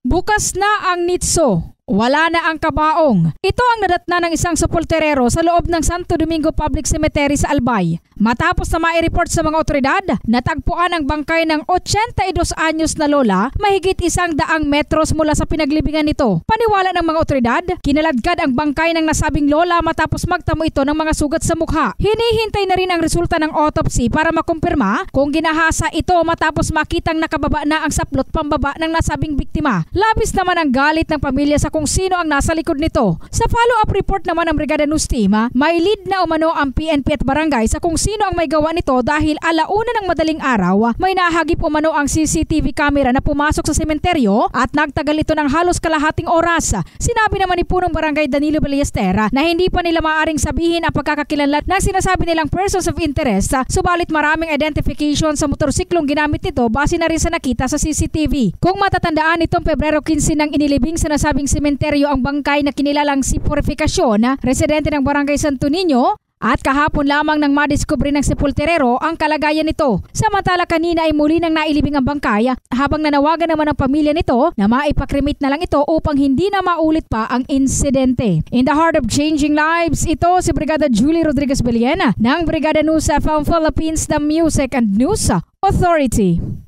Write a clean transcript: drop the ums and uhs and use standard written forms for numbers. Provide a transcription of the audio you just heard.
Bukas na ang nitso. Wala na ang kabaong. Ito ang nadatna ng isang sepulturero sa loob ng Santo Domingo Public Cemetery sa Albay. Matapos na mai-report sa mga otoridad, natagpuan ang bangkay ng 82 anyos na lola mahigit 100 metros mula sa pinaglibingan nito. Paniwala ng mga otoridad, kinaladkad ang bangkay ng nasabing lola matapos magtamo ito ng mga sugat sa mukha. Hinihintay na rin ang resulta ng autopsy para makumpirma kung ginahasa ito matapos makitang nakababa na ang saplot pambaba ng nasabing biktima. Labis naman ang galit ng pamilya sa kung sino ang nasa likod nito. Sa follow-up report naman ng Brigada News Team, may lead na umano ang PNP at barangay sa kung sino ang may gawa nito dahil alauna ng madaling araw, may nahagip umano ang CCTV camera na pumasok sa sementeryo at nagtagal ito ng halos kalahating oras. Sinabi naman ni Punong Barangay Danilo Ballester na hindi pa nila maaaring sabihin ang pagkakakilanlan ng sinasabi nilang persons of interest, subalit maraming identification sa motorsiklong ginamit nito base na rin sa nakita sa CCTV. Kung matatandaan, itong Pebrero 15 nang inilibing sa nasabing sementeryo ang bangkay na kinilalang si Purificacion, residente ng Barangay Santo Niño, at kahapon lamang nang madiskubre ng sepulturero ang kalagayan nito. Samantala kanina ay muli nang nailibing ang bangkay habang nanawagan naman ang pamilya nito na maipakremate na lang ito upang hindi na maulit pa ang insidente. In the heart of changing lives, ito si Brigada Julie Rodriguez Beliena ng Brigada News FM Philippines, the Music and News Authority.